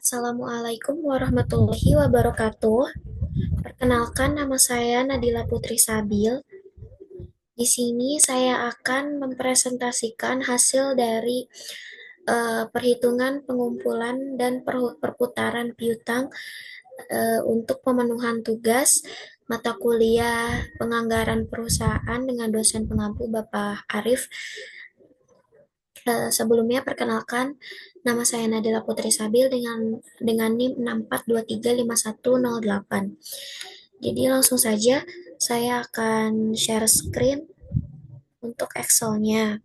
Assalamualaikum warahmatullahi wabarakatuh. Perkenalkan, nama saya Nadila Putri Sabil. Di sini saya akan mempresentasikan hasil dari perhitungan pengumpulan dan perputaran piutang untuk pemenuhan tugas mata kuliah penganggaran perusahaan dengan dosen pengampu Bapak Arif. Sebelumnya perkenalkan, nama saya Nadila Putri Sabil dengan NIM 64235108. Jadi langsung saja saya akan share screen untuk Excel-nya.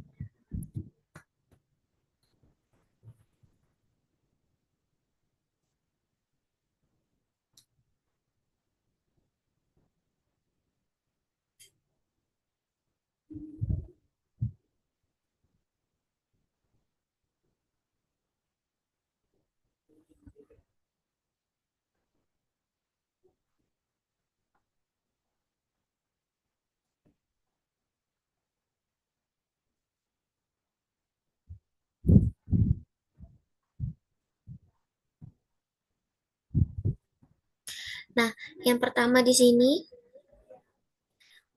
Nah, yang pertama di sini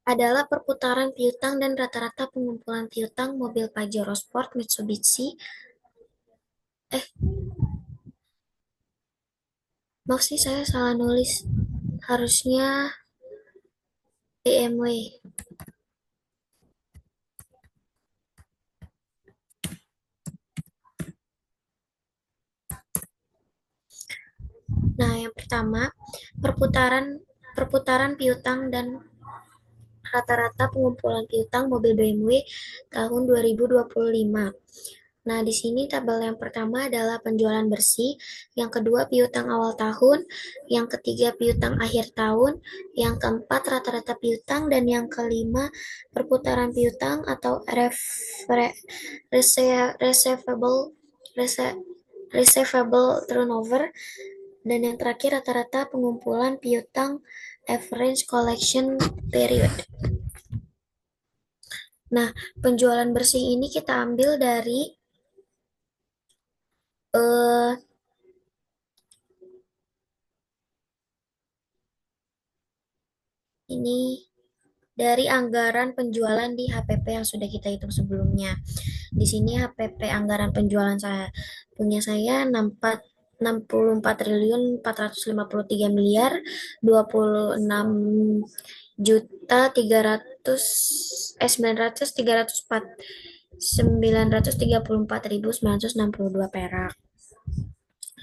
adalah perputaran piutang dan rata-rata pengumpulan piutang mobil Pajero Sport Mitsubishi. Maaf sih saya salah nulis. Harusnya BMW. Nah, yang pertama, perputaran perputaran piutang dan rata-rata pengumpulan piutang mobil BMW tahun 2025. Nah, di sini tabel yang pertama adalah penjualan bersih, yang kedua piutang awal tahun, yang ketiga piutang akhir tahun, yang keempat rata-rata piutang, dan yang kelima perputaran piutang atau receivable receivable turnover, dan yang terakhir rata-rata pengumpulan piutang average collection period. Nah, penjualan bersih ini kita ambil dari eh, ini dari anggaran penjualan di HPP yang sudah kita hitung sebelumnya. Di sini HPP anggaran penjualan saya punya saya 64 triliun 453 miliar 26 juta 300 934 ribu 964 perak.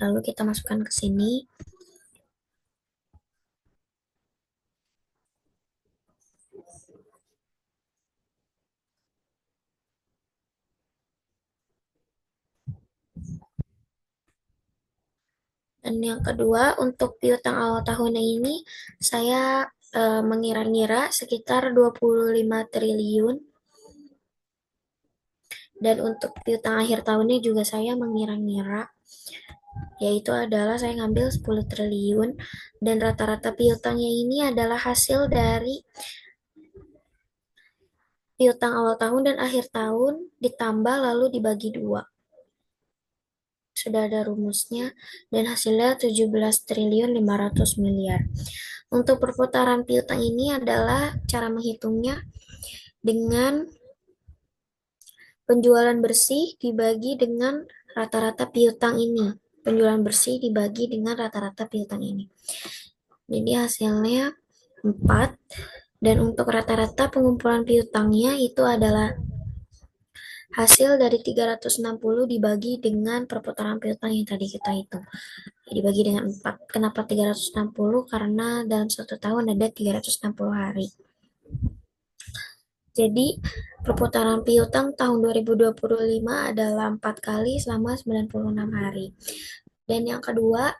Lalu kita masukkan ke sini. Dan yang kedua, untuk piutang awal tahunnya ini, saya mengira-ngira sekitar 25 triliun. Dan untuk piutang akhir tahunnya juga saya mengira-ngira, yaitu adalah saya ngambil 10 triliun. Dan rata-rata piutangnya ini adalah hasil dari piutang awal tahun dan akhir tahun ditambah lalu dibagi dua. Sudah ada rumusnya dan hasilnya 17 triliun 500 miliar. Untuk perputaran piutang ini adalah cara menghitungnya dengan penjualan bersih dibagi dengan rata-rata piutang ini. Penjualan bersih dibagi dengan rata-rata piutang ini. Jadi hasilnya 4. Dan untuk rata-rata pengumpulan piutangnya itu adalah hasil dari 360 dibagi dengan perputaran piutang yang tadi kita hitung. Dibagi dengan 4. Kenapa 360? Karena dalam satu tahun ada 360 hari. Jadi perputaran piutang tahun 2025 adalah 4 kali selama 96 hari. Dan yang kedua,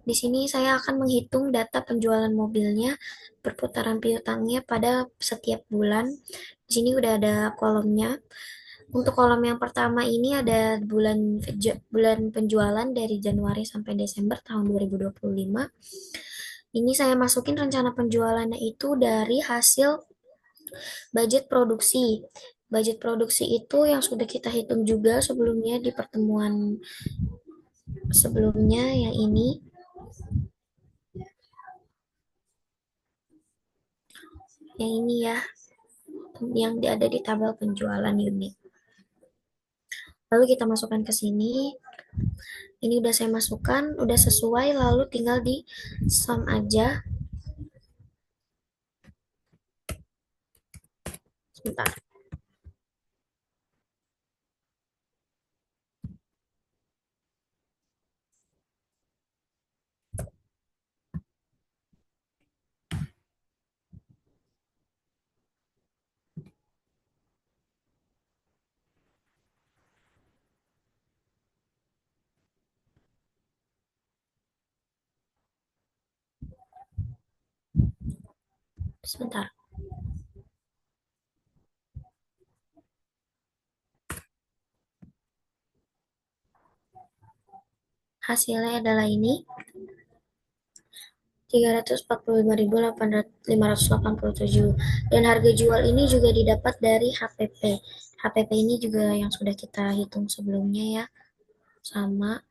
di sini saya akan menghitung data penjualan mobilnya, perputaran piutangnya pada setiap bulan. Di sini udah ada kolomnya. Untuk kolom yang pertama ini ada bulan penjualan dari Januari sampai Desember tahun 2025. Ini saya masukin rencana penjualannya itu dari hasil budget produksi. Budget produksi itu yang sudah kita hitung juga sebelumnya di pertemuan sebelumnya yang ini ya, yang ada di tabel penjualan unit. Lalu kita masukkan ke sini. Ini udah saya masukkan, udah sesuai, lalu tinggal di sum aja. Sebentar, sebentar. Hasilnya adalah ini, 345.587. Dan harga jual ini juga didapat dari HPP. HPP ini juga yang sudah kita hitung sebelumnya ya. Sama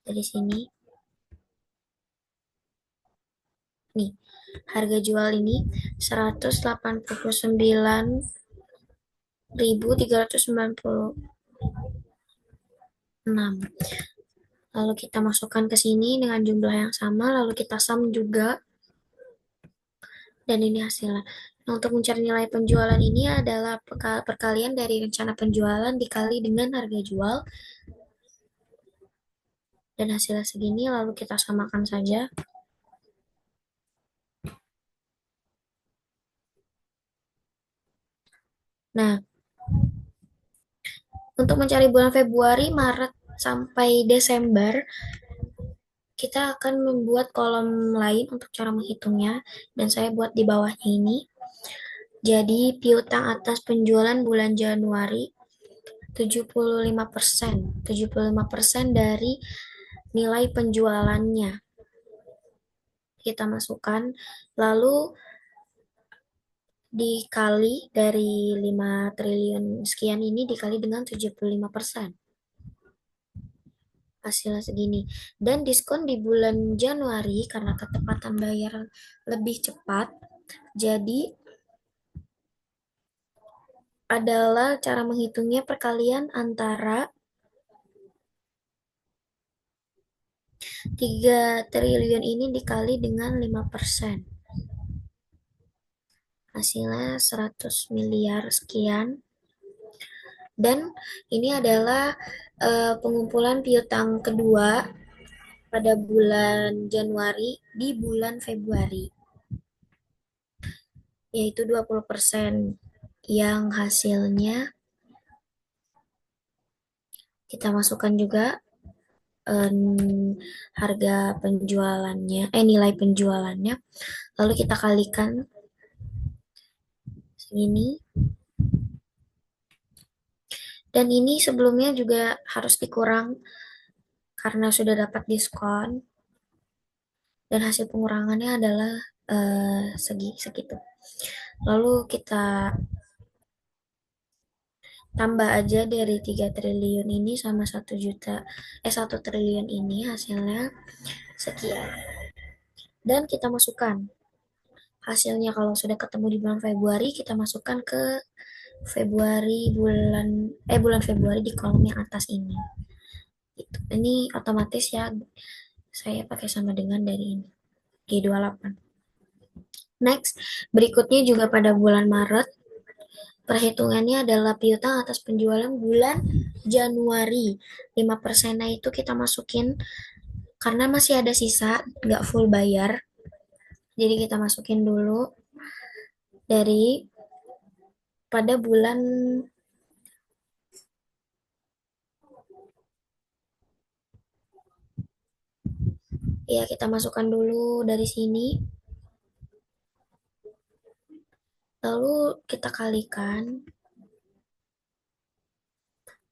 dari sini. Nih, harga jual ini 189.396. Lalu kita masukkan ke sini dengan jumlah yang sama, lalu kita sum juga, dan ini hasilnya. Nah, untuk mencari nilai penjualan ini adalah perkalian dari rencana penjualan dikali dengan harga jual, dan hasilnya segini, lalu kita samakan saja. Nah, untuk mencari bulan Februari, Maret, sampai Desember, kita akan membuat kolom lain untuk cara menghitungnya, dan saya buat di bawahnya ini. Jadi, piutang atas penjualan bulan Januari 75%. 75% dari nilai penjualannya kita masukkan, lalu dikali dari 5 triliun sekian ini dikali dengan 75%. Hasilnya segini. Dan diskon di bulan Januari karena ketepatan bayar lebih cepat, jadi adalah cara menghitungnya perkalian antara 3 triliun ini dikali dengan 5%. Hasilnya 100 miliar sekian. Dan ini adalah pengumpulan piutang kedua pada bulan Januari di bulan Februari, yaitu 20%, yang hasilnya kita masukkan juga harga penjualannya, nilai penjualannya, lalu kita kalikan segini. Dan ini sebelumnya juga harus dikurang karena sudah dapat diskon, dan hasil pengurangannya adalah segitu. Lalu kita tambah aja dari 3 triliun ini sama 1 triliun ini, hasilnya sekian. Dan kita masukkan hasilnya. Kalau sudah ketemu di bulan Februari, kita masukkan ke bulan Februari di kolom yang atas ini. Ini otomatis ya, saya pakai sama dengan dari ini, G28. Next, berikutnya juga pada bulan Maret. Perhitungannya adalah piutang atas penjualan bulan Januari. 5%-nya itu kita masukin karena masih ada sisa, nggak full bayar. Jadi kita masukin dulu dari pada bulan ya, kita masukkan dulu dari sini. Lalu kita kalikan,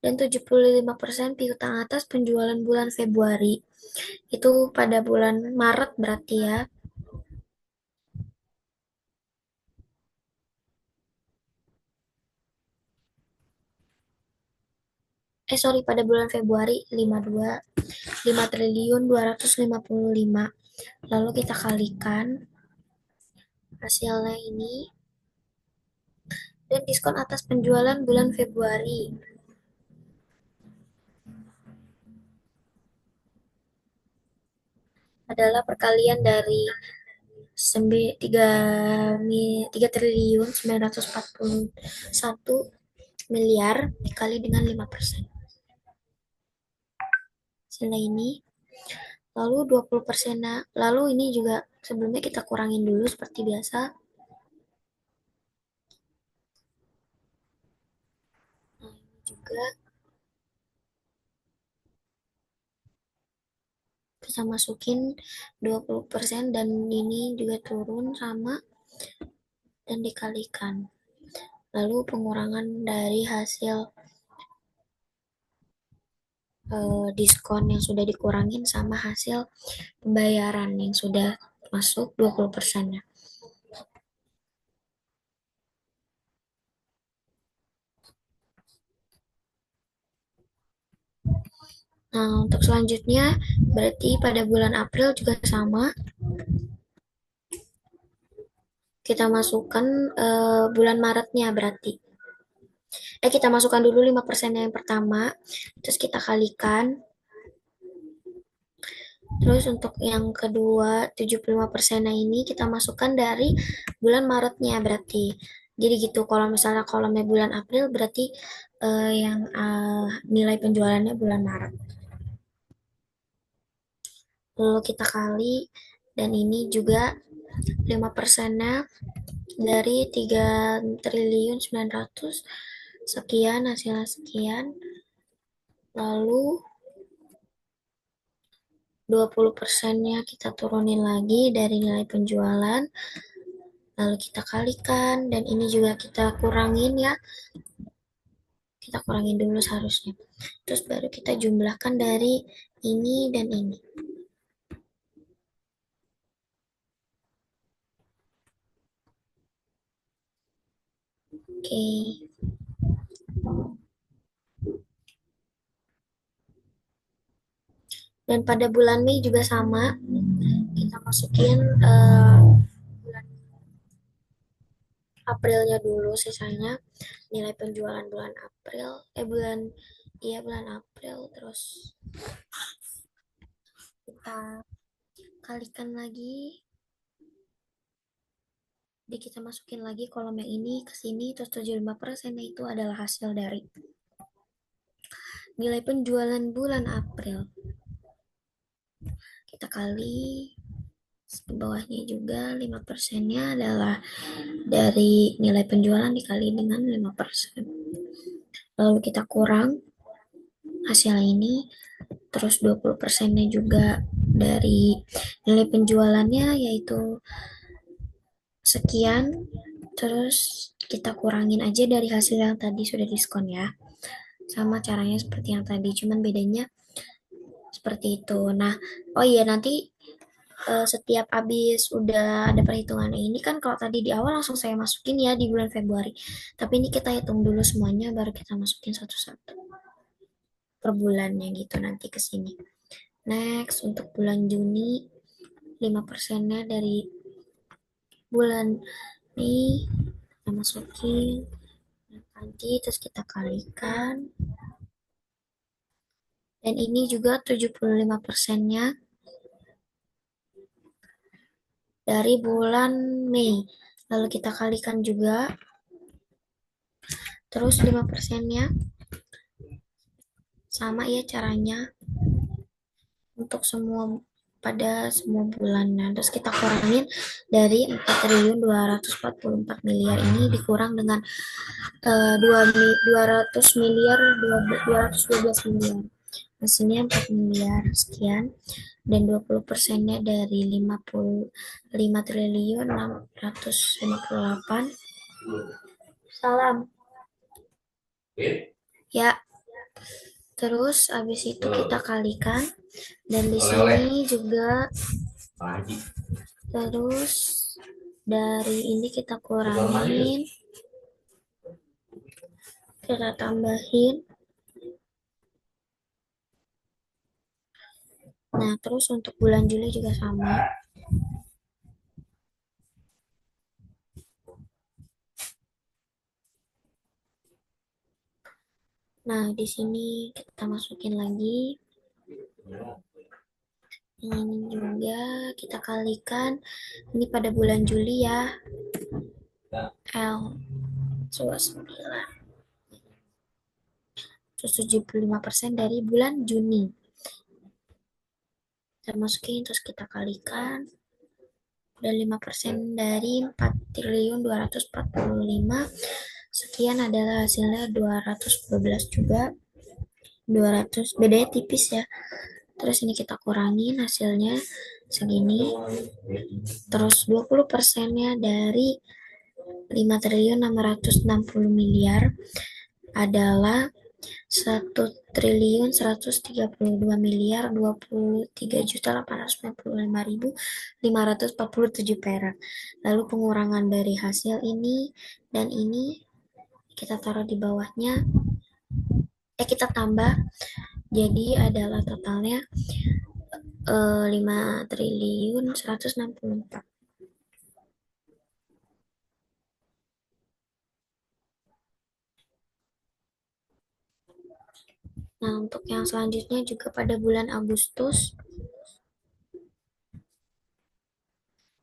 dan 75% piutang atas penjualan bulan Februari. Itu pada bulan Maret berarti ya. sorry, pada bulan Februari 5 triliun 255. Lalu kita kalikan hasilnya ini dan diskon atas penjualan bulan Februari adalah perkalian dari 3 triliun 941 miliar dikali dengan 5%. Hasilnya ini, lalu 20%, lalu ini juga sebelumnya kita kurangin dulu seperti biasa. Nah, ini juga kita masukin 20% dan ini juga turun sama dan dikalikan. Lalu pengurangan dari hasil diskon yang sudah dikurangin sama hasil pembayaran yang sudah masuk 20%-nya. Nah, untuk selanjutnya berarti pada bulan April juga sama. Kita masukkan bulan Maretnya berarti. Kita masukkan dulu 5% yang pertama, terus kita kalikan. Terus untuk yang kedua 75% ini kita masukkan dari bulan Maretnya berarti. Jadi gitu, kalau misalnya kolomnya bulan April berarti yang nilai penjualannya bulan Maret. Lalu kita kali, dan ini juga 5%-nya dari 3 triliun 900 sekian, hasilnya sekian. Lalu 20%-nya kita turunin lagi dari nilai penjualan. Lalu kita kalikan, dan ini juga kita kurangin ya. Kita kurangin dulu seharusnya. Terus baru kita jumlahkan dari ini dan ini. Oke. Dan pada bulan Mei juga sama. Kita masukin bulan Aprilnya dulu, sisanya nilai penjualan bulan April, bulan April, terus kita kalikan lagi, jadi kita masukin lagi kolom yang ini ke sini, terus 75% itu adalah hasil dari nilai penjualan bulan April. Kita kali di bawahnya juga 5%-nya adalah dari nilai penjualan dikali dengan 5%. Lalu kita kurang hasil ini, terus 20%-nya juga dari nilai penjualannya yaitu sekian, terus kita kurangin aja dari hasil yang tadi sudah diskon ya. Sama caranya seperti yang tadi, cuman bedanya seperti itu. Nah, oh iya, nanti setiap habis udah ada perhitungan ini kan, kalau tadi di awal langsung saya masukin ya di bulan Februari. Tapi ini kita hitung dulu semuanya baru kita masukin satu-satu per bulannya gitu nanti ke sini. Next, untuk bulan Juni 5%-nya dari bulan Mei kita masukin nanti, terus kita kalikan. Dan ini juga 75%-nya dari bulan Mei. Lalu kita kalikan juga. Terus 5%-nya sama ya caranya untuk pada semua bulannya. Terus kita kurangin dari 4 triliun 244 miliar ini dikurang dengan 200 miliar 212 miliar. Hasilnya 4 miliar sekian, dan 20%-nya dari 5 triliun 658. Salam. Ya, terus habis itu kita kalikan, dan di sini juga terus dari ini kita kurangin, kita tambahin Nah, terus untuk bulan Juli juga sama. Nah, di sini kita masukin lagi. Ini juga kita kalikan. Ini pada bulan Juli ya. L 29. Terus 75% dari bulan Juni. Kita masukin, terus kita kalikan. Dan 5% dari 4.245 sekian adalah hasilnya 212 juga. 200, bedanya tipis ya. Terus ini kita kurangin hasilnya segini. Terus 20%-nya dari 5.660 miliar adalah 1.132 miliar 23.895.547 perak. Lalu pengurangan dari hasil ini dan ini kita taruh di bawahnya, kita tambah, jadi adalah totalnya 5.164. Nah, untuk yang selanjutnya juga pada bulan Agustus,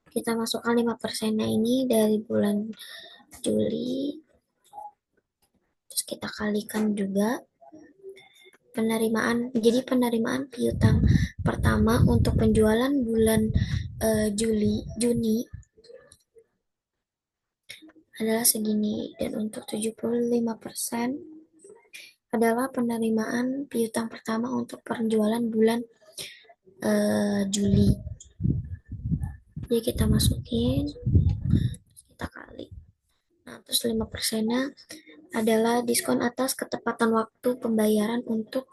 kita masukkan 5%-nya ini dari bulan Juli, terus kita kalikan juga penerimaan. Jadi penerimaan piutang pertama untuk penjualan bulan Juni adalah segini, dan untuk 75% adalah penerimaan piutang pertama untuk penjualan bulan Juli. Jadi kita masukin, kita kali. Nah, terus 5%-nya adalah diskon atas ketepatan waktu pembayaran untuk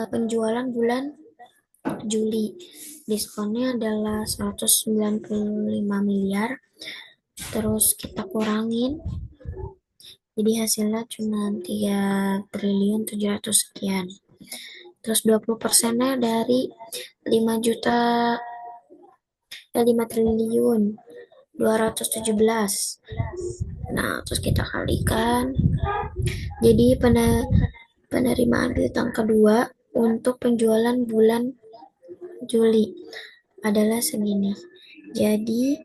penjualan bulan Juli. Diskonnya adalah 195 miliar. Terus kita kurangin, jadi hasilnya cuma 3.700 sekian. Terus 20%-nya dari 5 juta 5 triliun 217. Nah, terus kita kalikan. Jadi penerimaan piutang kedua untuk penjualan bulan Juli adalah segini. Jadi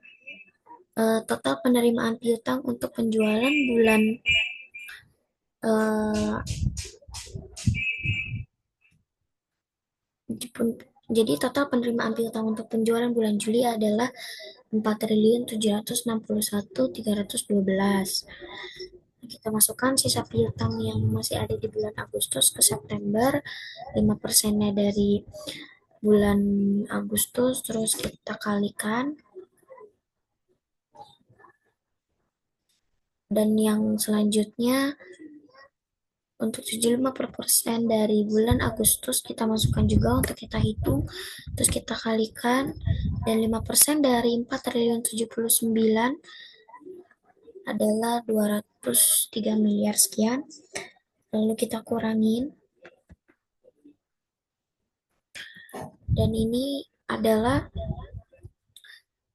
total penerimaan piutang untuk penjualan bulan jadi total penerimaan piutang untuk penjualan bulan Juli adalah 4.761.312. Kita masukkan sisa piutang yang masih ada di bulan Agustus ke September, 5%-nya dari bulan Agustus, terus kita kalikan. Dan yang selanjutnya untuk 75% dari bulan Agustus kita masukkan juga untuk kita hitung, terus kita kalikan, dan 5% dari 4.079 adalah 203 miliar sekian. Lalu kita kurangin, dan ini adalah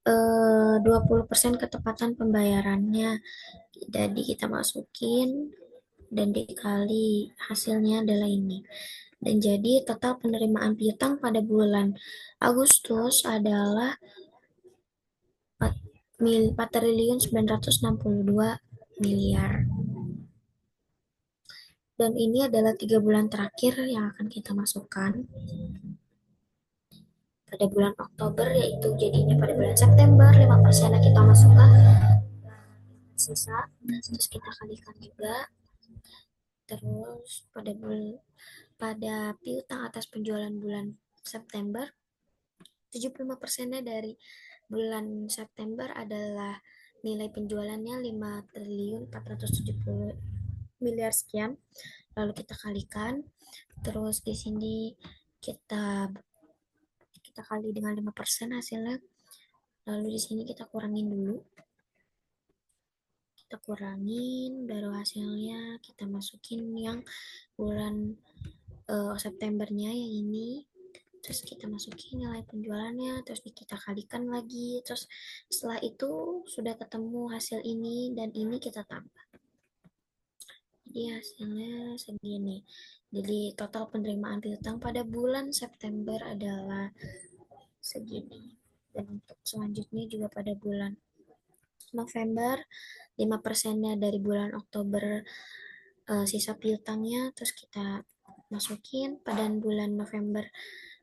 20% ketepatan pembayarannya. Jadi kita masukin dan dikali hasilnya adalah ini. Dan jadi total penerimaan piutang pada bulan Agustus adalah 4.962 miliar. Dan ini adalah 3 bulan terakhir yang akan kita masukkan pada bulan Oktober, yaitu jadinya pada bulan September 5% kita masukkan sisa, terus kita kalikan juga. Terus pada piutang atas penjualan bulan September, 75%-nya dari bulan September adalah nilai penjualannya 5.470 miliar sekian. Lalu kita kalikan, terus di sini kita kali dengan 5% hasilnya. Lalu di sini kita kurangin dulu. Kita kurangin, baru hasilnya kita masukin yang bulan Septembernya yang ini. terus kita masukin nilai penjualannya, terus kita kalikan lagi, terus setelah itu sudah ketemu hasil ini dan ini kita tambah. Jadi hasilnya segini. Jadi total penerimaan piutang pada bulan September adalah segini. Dan untuk selanjutnya juga pada bulan November 5%-nya dari bulan Oktober, sisa piutangnya terus kita masukin. Pada bulan November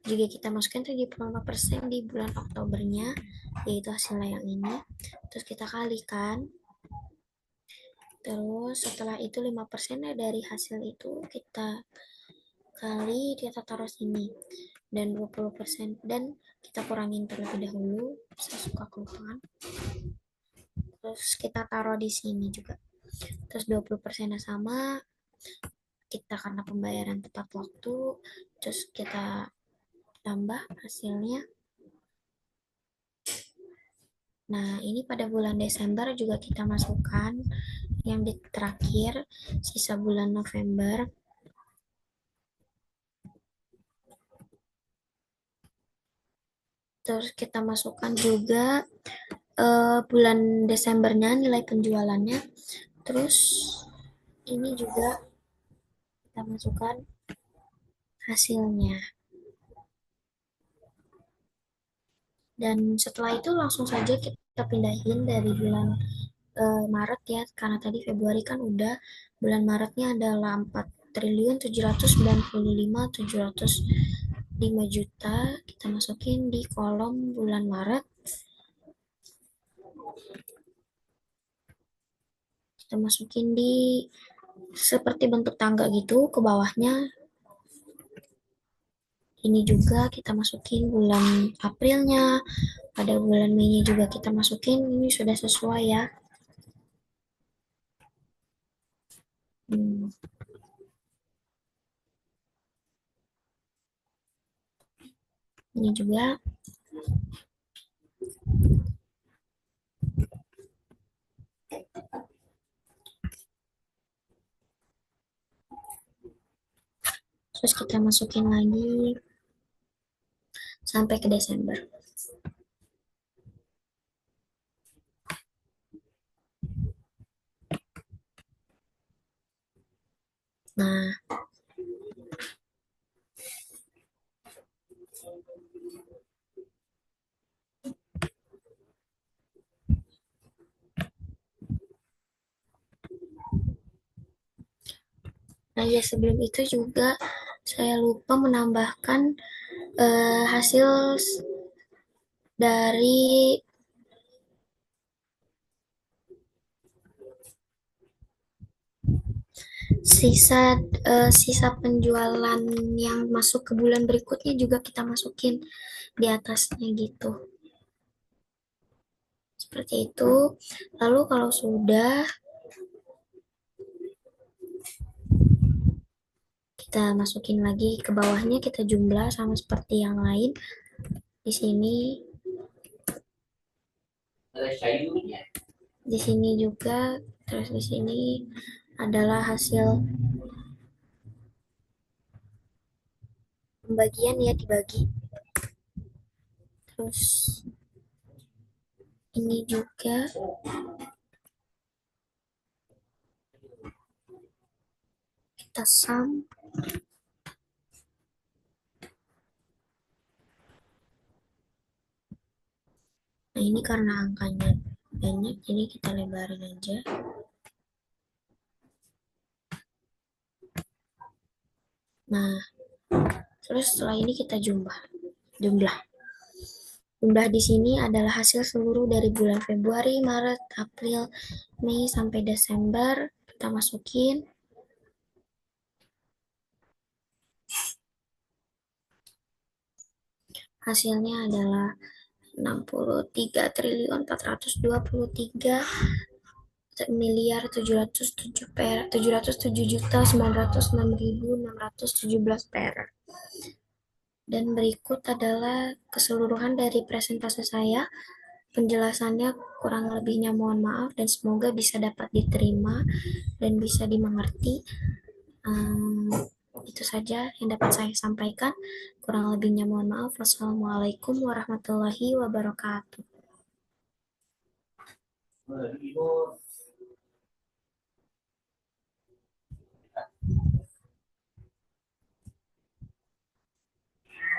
juga kita masukkan 75% di bulan Oktobernya, yaitu hasilnya yang ini, terus kita kalikan. Terus setelah itu 5% dari hasil itu kita kali, kita taruh sini, dan 20% dan kita kurangin terlebih dahulu, saya suka kelupaan, terus kita taruh di sini juga, terus 20% sama kita karena pembayaran tepat waktu, terus kita tambah hasilnya. Nah, ini pada bulan Desember juga kita masukkan yang di terakhir, sisa bulan November. Terus kita masukkan juga bulan Desembernya, nilai penjualannya. Terus ini juga kita masukkan hasilnya. Dan setelah itu langsung saja kita pindahin dari bulan Maret ya, karena tadi Februari kan udah, bulan Maretnya adalah 4.795.705 juta, kita masukin di kolom bulan Maret, kita masukin di seperti bentuk tangga gitu ke bawahnya. Ini juga kita masukin bulan Aprilnya, pada bulan Mei juga kita masukin, ini sudah sesuai ya. Ini juga. Terus kita masukin lagi sampai ke Desember. Nah, ya sebelum itu juga saya lupa menambahkan hasil dari sisa penjualan yang masuk ke bulan berikutnya juga kita masukin di atasnya gitu. Seperti itu. Lalu kalau sudah, kita masukin lagi ke bawahnya, kita jumlah sama seperti yang lain. Di sini, di sini juga, terus di sini adalah hasil pembagian ya, dibagi. Terus ini juga kita sum. Nah, ini karena angkanya banyak, jadi kita lebarin aja. Nah, terus setelah ini kita jumlah. Jumlah di sini adalah hasil seluruh dari bulan Februari, Maret, April, Mei, sampai Desember. Kita masukin. Hasilnya adalah 63.402.707.906.617 perak. Dan berikut adalah keseluruhan dari presentase saya. Penjelasannya kurang lebihnya mohon maaf dan semoga bisa dapat diterima dan bisa dimengerti. Itu saja yang dapat saya sampaikan. Kurang lebihnya mohon maaf. Wassalamualaikum warahmatullahi wabarakatuh.